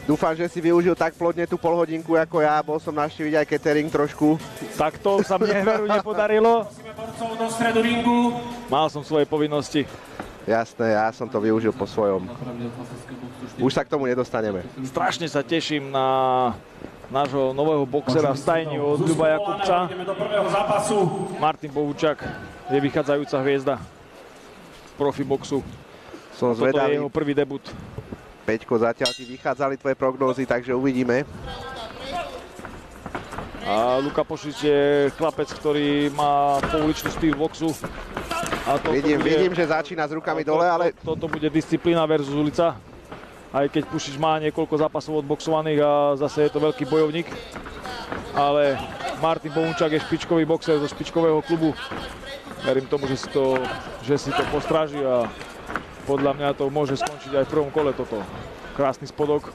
Dúfam, že si využil tak plodne tú polhodinku ako ja. Bol som navštíviť aj catering trošku. Tak to sa mne veru nepodarilo. Mal som svoje povinnosti. Jasné, ja som to využil po svojom. Už sa k tomu nedostaneme. Strašne sa teším na nášho nového boxera v stajni od Ľuba Jakubca. Martin Bohučák je vychádzajúca hviezda profiboxu. Som zvedavý. Toto je jeho prvý debut. Peťko, zatiaľ ti vychádzali tvoje prognózy, takže uvidíme. A Luka Pošič je chlapec, ktorý má pouličný štýl boxu. A vidím, že začína s rukami dole, ale... Toto bude disciplína versus ulica. Aj keď Pušič má niekoľko zápasov odboxovaných a zase je to veľký bojovník. Ale Martin Bohučák je špičkový boxer zo špičkového klubu. Verím tomu, že si to postráži a podľa mňa to môže skončiť aj v prvom kole toto. Krásny spodok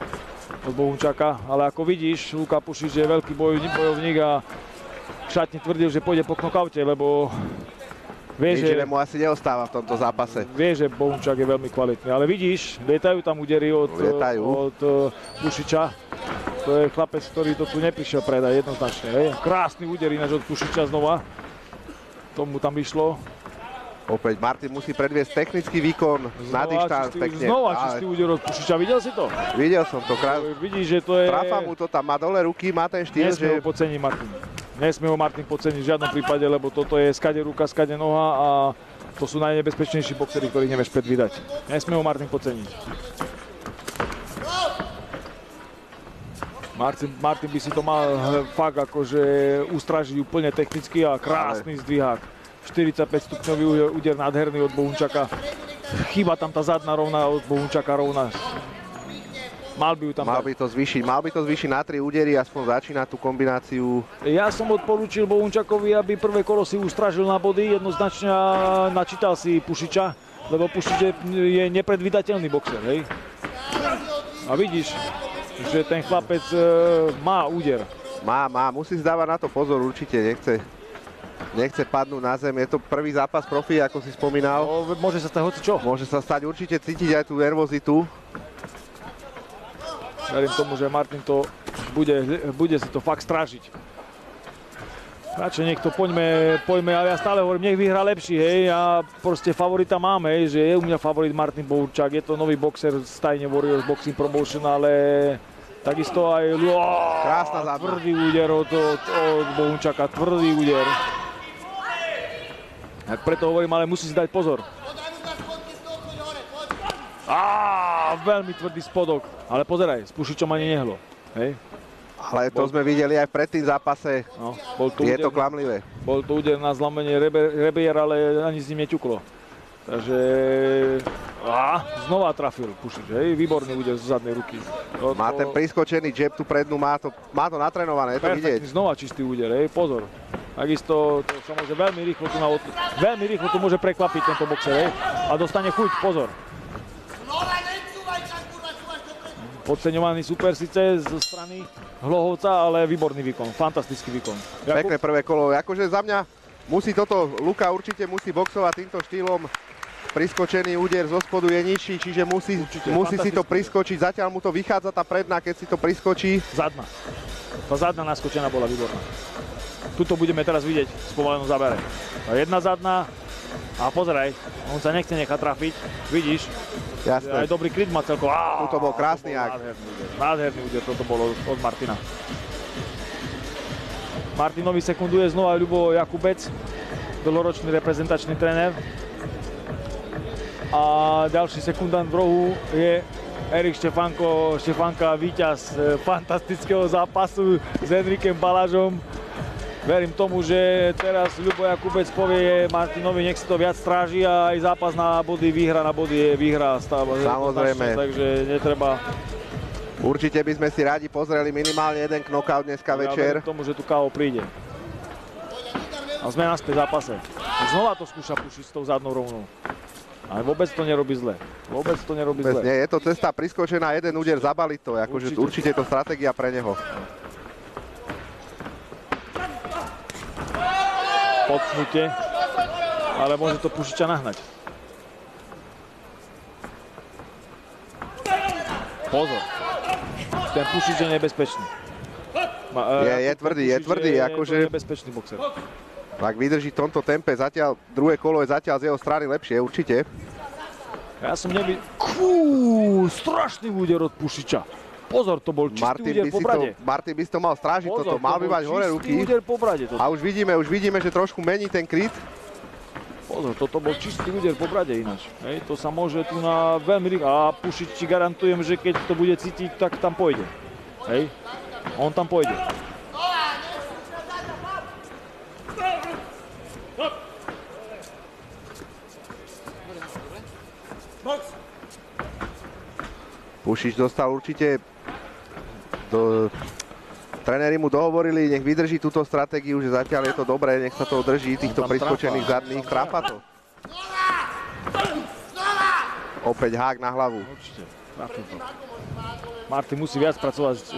od Bohučáka, ale ako vidíš, Luka Pušič je veľký bojovník a v šatni tvrdil, že pôjde po knokaute, lebo vie, že mu asi neostáva v tomto zápase. Vie, že Bohučák je veľmi kvalitný, ale vidíš, lietajú tam údery od Pušiča. To je chlapec, ktorý to tu neprišiel predať jednoznačne. Hej. Krásny úder ináč od Pušiča znova. Tomu tam vyšlo. Opäť Martin musí predviesť technický výkon na dištanc pekne. Znova čistý úder od Pušiča, videl si to? Videl som to krásne. Vidíš, že to je... Trafa mu to tam, má dole ruky, má ten štýl, Nesmie ho podceniť Martin. Nesmie ho Martin podceniť v žiadnom prípade, lebo toto je skade ruka, skade noha a to sú najnebezpečnejší boxery, ktorých nevieš predvídať. Nesmie ho Martin podceniť. Martin by si to mal fakt akože ustražiť úplne technicky a krásny zdvihák. 45 stupňový úder nádherný od Bohučáka. Chýba tam tá zadná rovná od Bohučáka rovná. Mal by ju tam Mal by to zvýšiť na 3 údery, aspoň začína tú kombináciu. Ja som odporúčil Bohučákovi, aby prvé kolo si ustražil na body, jednoznačne načítal si Pušiča, lebo Pušič je nepredvídateľný boxer, hej. A vidíš, že ten chlapec má úder. Má, musí si dávať na to pozor, určite nechce padnúť na zem. Je to prvý zápas profi, ako si spomínal. Môže sa stať hocičo. Môže sa stať, určite cítiť aj tú nervozitu. Verím tomu, že Martin to bude si to fakt strážiť. Radšej nech to poďme, ale ja stále hovorím, nech vyhrá lepší, hej. Ja proste favorita mám, hej, že je u mňa favorit Martin Bohučák. Je to nový boxer z stajne Warriors Boxing Promotion, ale takisto aj krásna zadná. Tvrdý úder od Bohučáka, tvrdý úder. Tak preto hovorím, ale musí si dať pozor. Veľmi tvrdý spodok, ale pozeraj, s Pušičom ani nehlo, hej. Ale to sme videli aj v predtým zápase, je to klamlivé. Bol to úder na zlomenie rebier, ale ani s ním neťuklo. Takže znova trafil Pušič, hej, výborný úder zo zadnej ruky. Má ten priskočený jab, tú prednú, má to natrénované, je to vidieť. Znova čistý úder, hej, pozor. Takisto to sa môže veľmi rýchlo tu môže prekvapiť tento boxer, hej, a dostane chuť, pozor. Podceňovaný super síce zo strany Hlohovca, ale výborný výkon, fantastický výkon. Pekné prvé kolo, akože za mňa Luka určite musí boxovať týmto štýlom. Priskočený úder zo spodu je nižší, čiže musí si to priskočiť. Zatiaľ mu to vychádza tá predná, keď si to priskočí. Zadná. Tá zadná naskočená bola výborná. Tuto budeme teraz vidieť v spomalenom zábere. Tá jedna zadná a pozeraj, on sa nechce nechať trafiť, vidíš? Jasné. Aj dobrý kryt má celko. Tuto bol krásny jak. Nádherný úder, toto bolo od Martina. Martinovi sekunduje znova Ľubo Jakubec, dlhoročný reprezentačný tréner. A ďalší sekundant v rohu je Erik Štefánka, víťaz fantastického zápasu s Henrikem Balážom. Verím tomu, že teraz Ľubo Jakubec povie Martinovi, nech si to viac stráži a aj zápas na body, výhra na body je výhra. Samozrejme. Takže netreba... Určite by sme si radi pozreli minimálne jeden knockout dneska večer. Ja verím tomu, že tu KO príde. A sme naspäť v zápase. Znova to skúša Pušič s tou zadnou rovnou. Ale vôbec to nerobí zle. Nie, je to cesta priskočená, jeden úder, zabaliť to. Akože určite je to stratégia pre neho. Podpnutie, ale môže to Pušiča nahnať. Pozor. Ten Pušič je nebezpečný. Je tvrdý, akože... Je to nebezpečný boxer. Ak vydrží v tomto tempe, zatiaľ druhé kolo je zatiaľ z jeho strany lepšie, určite. Ja som strašný úder od Pušiča. Pozor, to bol čistý úder po brade. Martin by si to mal strážiť toto, mal by mať hore ruky. Úder po brade toto. A už vidíme, že trošku mení ten kryt. Pozor, toto bol čistý úder po brade ináč. Hej, to sa môže tu na veľmi rýchlo. A Pušič ti garantujem, že keď to bude cítiť, tak tam pôjde. Hej, on tam pôjde. Pušič dostal určite, tréneri mu dohovorili, nech vydrží túto stratégiu, že zatiaľ je to dobré, nech sa to drží, týchto priskočených zadných, trápa to. Opäť hák na hlavu. Určite, trafil to. Martin musí viac pracovať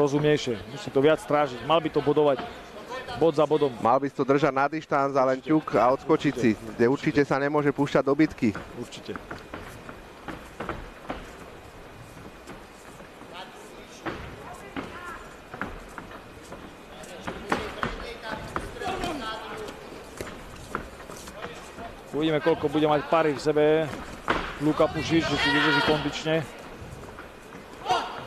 rozumnejšie, musí to viac strážiť, mal by to bodovať bod za bodom. Mal by si to držať na dištanc a len ťuk a odskočiť si, kde určite sa nemôže púšťať do bitky. Určite. Uvidíme, koľko bude mať pary v sebe Luka Pušič, že si vydrží kondične.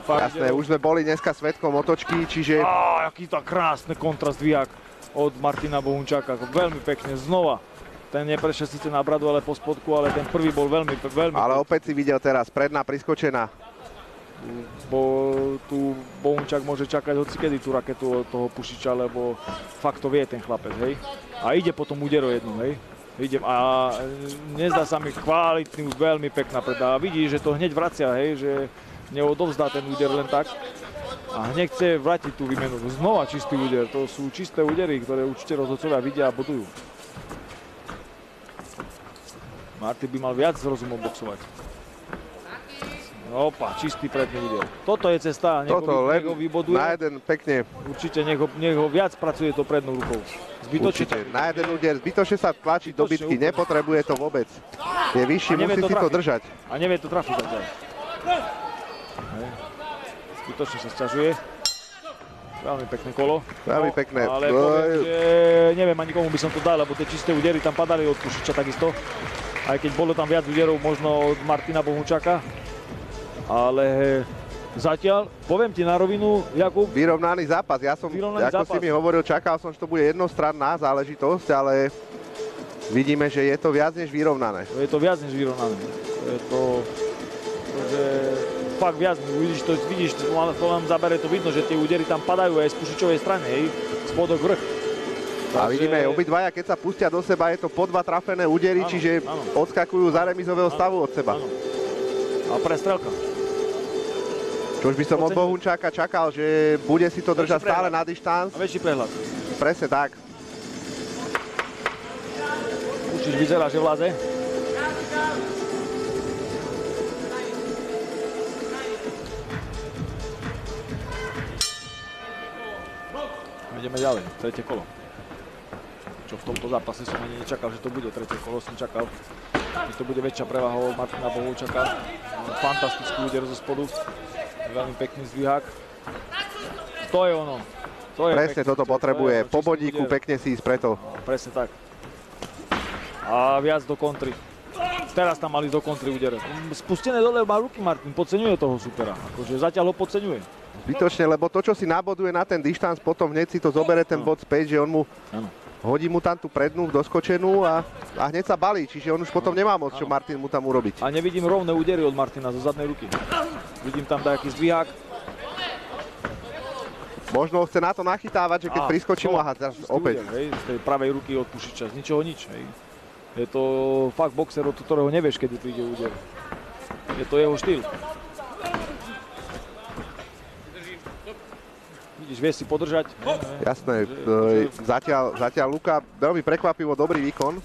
Jasné, už sme boli dneska svedkom otočky, čiže... Aký to krásny kontrast dvíhak od Martina Bohunčáka, veľmi pekne, znova. Ten neprešiel síce na bradu, ale po spodku, ale ten prvý bol veľmi... Ale opäť si videl teraz, predná priskočená. Tu Bohunčák môže čakať hocikedy tú raketu od toho Pušiča, lebo fakt to vie ten chlapec, hej. A ide potom údero jednu, hej. Idem a nezdá sa mi kvalitný, veľmi pekná predá. Vidí, že to hneď vracia, hej, že neodovzdá ten úder len tak. A hneď chce vrátiť tú výmenu. Znova čistý úder, to sú čisté údery, ktoré určite rozhodcovia vidia a bodujú. Martin by mal viac s rozumom boxovať. Opa, čistý predný úder. Toto je cesta, nech ho vyboduje. Na jeden pekne. Určite nech ho viac pracuje to prednou rukou. Určite, na jeden úder, zbytočne sa tlačiť do bitky, nepotrebuje to vôbec. Je vyšší, musí si to držať. A nevie to trafiť zatiaľ. Zbytočne sa sťažuje. Veľmi pekné kolo. Veľmi pekné. Ale poviem, že neviem ani komu by som to dal, lebo tie čisté údery tam padali od Pušiča takisto. Aj keď bolo tam viac úderov možno od Martina Bohunčáka. Ale zatiaľ, poviem ti na rovinu, Jakub... Vyrovnaný zápas. Ja som, ako si mi hovoril, čakal som, že to bude jednostranná záležitosť, ale vidíme, že je to viac než vyrovnané. Je to viac než vyrovnané. Je to, že fakt viac, vidíš, to len zabere, to vidno, že tie údery tam padajú aj z Pušičovej strany, hej, spodok vrch. A vidíme, obidvaja, keď sa pustia do seba, je to po dva trafené údery, čiže odskakujú za remizového stavu od seba. A prestrelka. Čož by som od Bohunčáka čakal, že bude si to držať stále na dištanc. A väčší prehľad. Presne tak. Pušič vyzerá, že vláze. Ideme ďalej, tretie kolo. Čo v tomto zápase som ani nečakal, že to bude tretie kolo, som čakal, že to bude väčšia prevaha od Martina Bohunčáka. Fantastický úder zo spodu. Veľmi pekný zdvihák. To je ono. Presne toto potrebuje. Po bodíku pekne si ísť preto. Presne tak. A viac do kontry. Teraz tam mali do kontry úder. Spustené dole má ruky Martin. Podceňuje toho supera. Akože zatiaľ ho podceňuje. Zbytočne, lebo to, čo si naboduje na ten dištanc, potom hneď si to zobere ten bod späť, že on mu... Hodí mu tam tú prednú doskočenú a hneď sa balí, čiže on už potom nemá moc, čo Martin mu tam urobiť. A nevidím rovné údery od Martina zo zadnej ruky. Vidím tam nejaký zdvihák. Možno chce na to nachytávať, že keď priskočil, aha, teraz opäť. Hej, z tej pravej ruky od Pušiča, z ničoho nič. Hej. Je to fakt boxer, od ktorého nevieš, kedy príde úder. Je to jeho štýl. Vidíš, vie si podržať. Jasné, zatiaľ Luka veľmi prekvapivo dobrý výkon.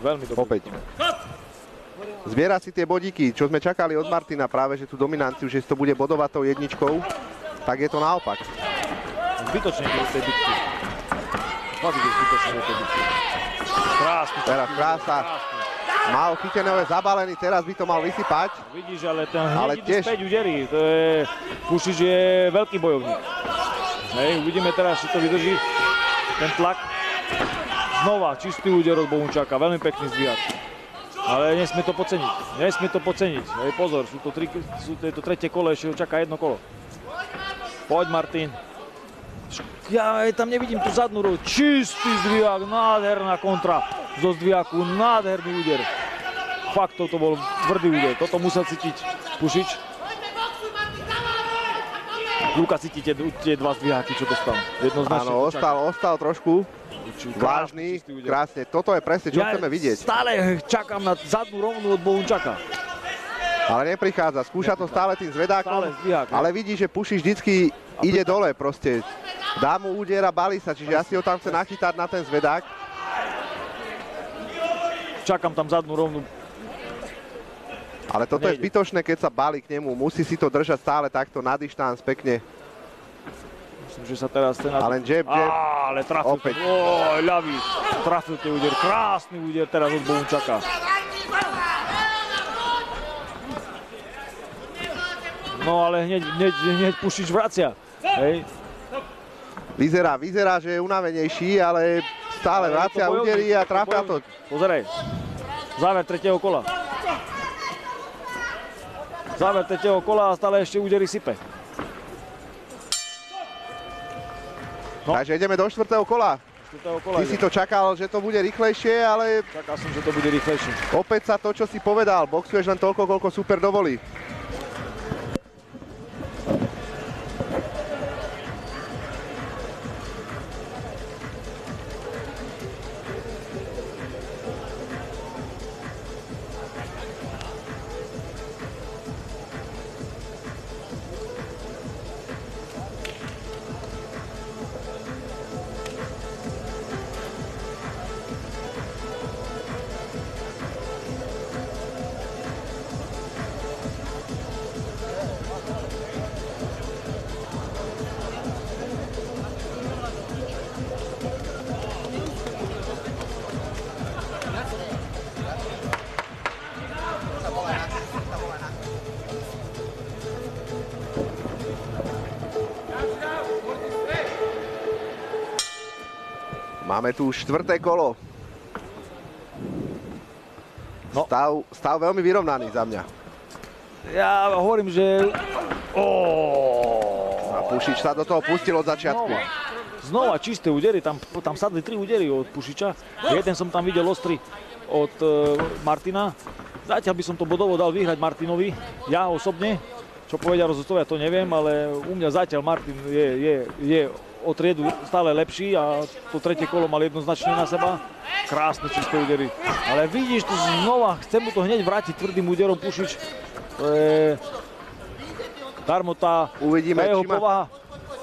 Veľmi dobrý. Opäť. Zbiera si tie bodíky, čo sme čakali od Martina, práve že tú dominanciu, že to bude bodovať tou jedničkou, tak je to naopak. Zbytočne ide do tej bitky. Fakt ide zbytočne do tej bitky. Krásny. Teraz krása. Mal chyteného, je zabalený, teraz by to mal vysypať. Vidíš, ale ten hneď idú tiež... späť údery. To je, Pušič je veľký bojovník. Hej, uvidíme teraz, či to vydrží ten tlak. Znova čistý úder od Bohunčáka, veľmi pekný zdvíhak. Ale nesmie to podceniť, nesmie to podceniť. Hej, pozor, sú to tretie kolo, ešte ho čaká jedno kolo. Poď Martin. Ja tam nevidím tú zadnú rohu, čistý zdvíhak, nádherná kontra zo zdvíhaku, nádherný úder. Fakt, toto bol tvrdý úder, toto musel cítiť Pušič. Luka, cítite tie dva zdvíhaky, čo dostal? Jednoznačne. Áno, ostal trošku vážny, krásne. Toto je presne, čo chceme vidieť. Stále čakám na zadnú rovnu od Bohunčaka. Ale neprichádza, skúša to stále tým zvedákom, zdvíhak, ale vidí, že Pušič vždycky ide dole proste. Dá mu úder a balí sa, čiže asi ho tam chce nachytať na ten zvedák. Čakám tam zadnú rovnu. Ale toto je zbytočné, keď sa balí k nemu. Musí si to držať stále takto na dištanc pekne. Myslím, že sa teraz ten... Ale jab. Ale trafil. Opäť. Ľavý. Trafil ten úder. Krásny úder teraz od Bohunčaka. No ale hneď Pušič vracia. Hej. Vyzerá, že je unavenejší, ale stále vracia údery a trafia to. Pozeraj. Záver tretieho kola. Záver tretieho kola a stále ešte údery sype. No. Takže ideme do štvrtého kola. Ty si to čakal, že to bude rýchlejšie, ale... Čakal som, že to bude rýchlejšie. Opäť sa to, čo si povedal, boxuješ len toľko, koľko super dovolí. Máme tu štvrté kolo. No. Stav veľmi vyrovnaný za mňa. Ja hovorím, že... A Pušič sa do toho pustil od začiatku. Znova čisté údery, tam sadli 3 údery od Pušiča. Jeden som tam videl ostrý od Martina. Zatiaľ by som to bodovo dal vyhrať Martinovi. Ja osobne, čo povedia rozhodcovia, to neviem, ale u mňa zatiaľ Martin je o triedu stále lepší a to tretie kolo mal jednoznačne na seba. Krásne čisté údery. Ale vidíš, tu znova chce mu to hneď vrátiť tvrdým úderom Pušič. To je darmo tá jeho povaha.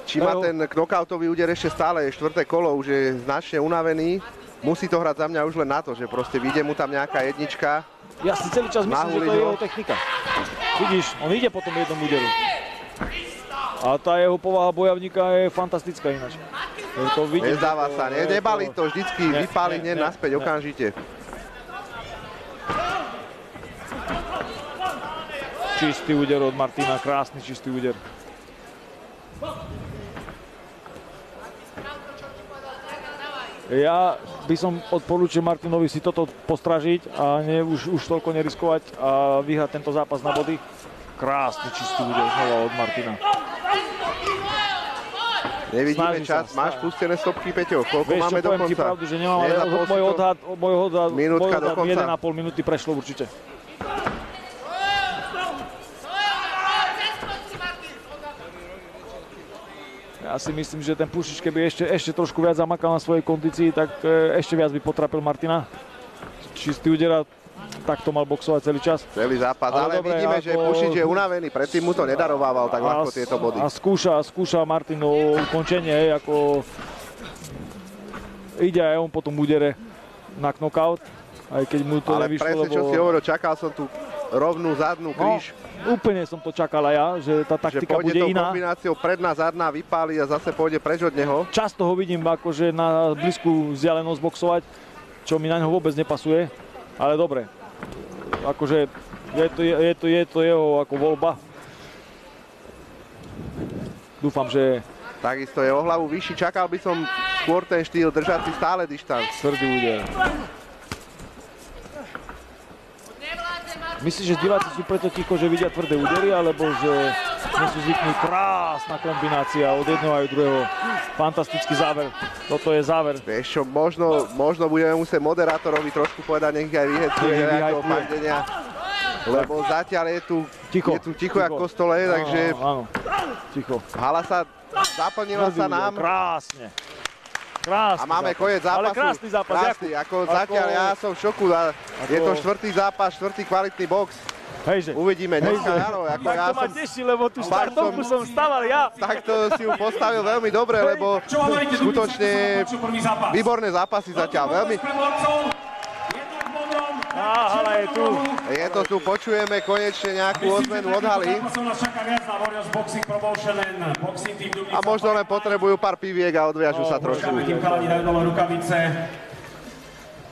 Či má ten knockoutový úder ešte stále, je štvrté kolo, už je značne unavený. Musí to hrať za mňa už len na to, že proste vyjde mu tam nejaká jednička. Ja si celý čas myslím, že to je jeho technika. Vidíš, on ide po tom jednom úderu. A tá jeho povaha bojovníka je fantastická ináč. Nezdáva sa, nebalí to, vždycky vypáli hneď naspäť okamžite. Čistý úder od Martina, krásny čistý úder. Ja by som odporúčil Martinovi si toto postražiť a už toľko neriskovať a vyhrať tento zápas na body. Krásny čistý úder znova od Martina. Nevidíme čas, máš pustené stopky, Peťo, koľko máme do konca? Poviem ti pravdu, že nemám, ale môj odhad 1,5 minúty prešlo určite. Ja si myslím, že ten Pušič, keby ešte trošku viac zamakal na svojej kondícii, tak ešte viac by potrapil Martina. Čistý úder a takto mal boxovať celý čas. Celý zápas, ale dobre, vidíme, že Pušič je unavený, predtým mu to nedarovával tak ľahko tieto body. A skúša Martin o ukončenie, ako ide aj on po tom údere na knockout, aj keď mu to nevyšlo. Ale presne, čo si hovoril, čakal som tu rovnú zadnú kríž. Úplne som to čakal aj ja, že tá taktika bude iná. Že pôjde tou kombináciou predná, zadná, vypáli a zase pôjde preč od neho. Často ho vidím akože na blízku vzdialenosť boxovať, čo mi na ňo vôbec nepasuje, ale dobre. akože je to jeho ako voľba. Dúfam, že Takisto je o hlavu vyšší. Čakal by som skôr ten štýl držať si stále dištanc. tvrdý úder. Myslíš, že diváci sú preto ticho, že vidia tvrdé údery, alebo že nie sú zvyknú? Krásna kombinácia od jedného aj druhého. Fantastický záver. Toto je záver. Vieš čo, možno budeme musieť moderátorovi trošku povedať, nech ich aj vyhecuje nejakého fandenia. Lebo zatiaľ je tu ticho ako v kostole, takže Áno, ticho. hala sa zaplnila sa nám. Krásne. Krásny A máme zápas. koniec zápasu. Ale krásny zápas. Krásny, ako zatiaľ ja som v šoku. Je to štvrtý zápas, štvrtý kvalitný box. Hejže. Uvidíme dneska, áno. Ako Tak ja to ma som teší, lebo tú štartovku som stával ja. takto si ju postavil veľmi dobre, lebo skutočne výborné zápasy zatiaľ. Veľmi. Hala je tu. Je to tu, počujeme konečne nejakú odmenu od haly. A možno len potrebujú pár piviek a odviažu sa trošku.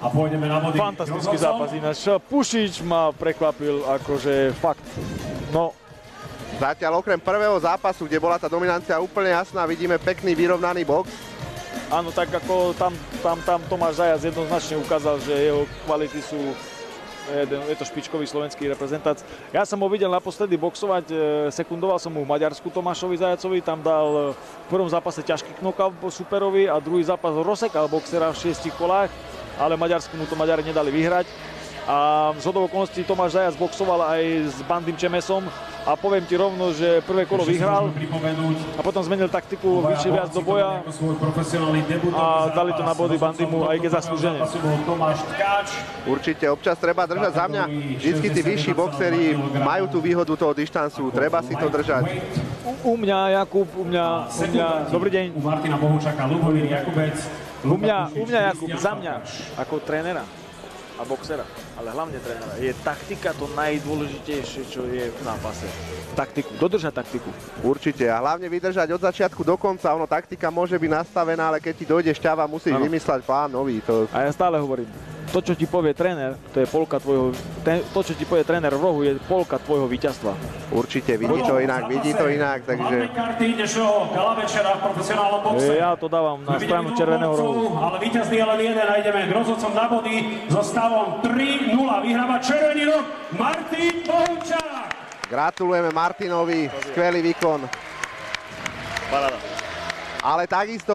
A pôjdeme na body. Fantastický zápas ináč. Pušič ma prekvapil, akože fakt. No, Zatiaľ okrem prvého zápasu, kde bola tá dominancia úplne jasná, vidíme pekný vyrovnaný box. áno, tak ako tam Tomáš Zajac jednoznačne ukázal, že jeho kvality sú, je to špičkový slovenský reprezentant. Ja som ho videl naposledy boxovať, sekundoval som mu v Maďarsku Tomášovi Zajacovi, tam dal v prvom zápase ťažký knockout superovi a druhý zápas rozsekal boxera v 6 kolách, ale Maďarsku mu to Maďari nedali vyhrať. A zhodou okolností Tomáš Zajac boxoval aj s Bandim Čemesom a poviem ti rovno, že prvé kolo vyhral a potom zmenil taktiku, vyšiel viac do boja a dali to na body Bandimu aj keď zaslúžene. Určite, občas treba držať za mňa. Vždycky tí vyšší boxeri majú tú výhodu toho dištancu, treba si to držať. U mňa, Jakub, dobrý deň. U Martina Bohučaka, Lubomír Jakubec. U mňa, Jakub, za mňa, ako trénera a boxera, ale hlavne trénera, je taktika to najdôležitejšie, čo je v zápase. Taktiku, dodržať taktiku. Určite, a hlavne vydržať od začiatku do konca. Ono, taktika môže byť nastavená, ale keď ti dojde šťava, musíš vymysľať plán nový. A ja stále hovorím, to, čo ti povie tréner, to je polka tvojho, to, čo ti povie tréner v rohu, je polka tvojho víťazstva. Určite, vidí to inak, takže... Ja to dávam na stranu červeného rohu. Ale víťazný je len jeden a ideme k rozhodcom na body so stavom 3-0. Vyhráva červený roh Martin Bohučák. Gratulujeme Martinovi, skvelý výkon. Paráda. Ale takisto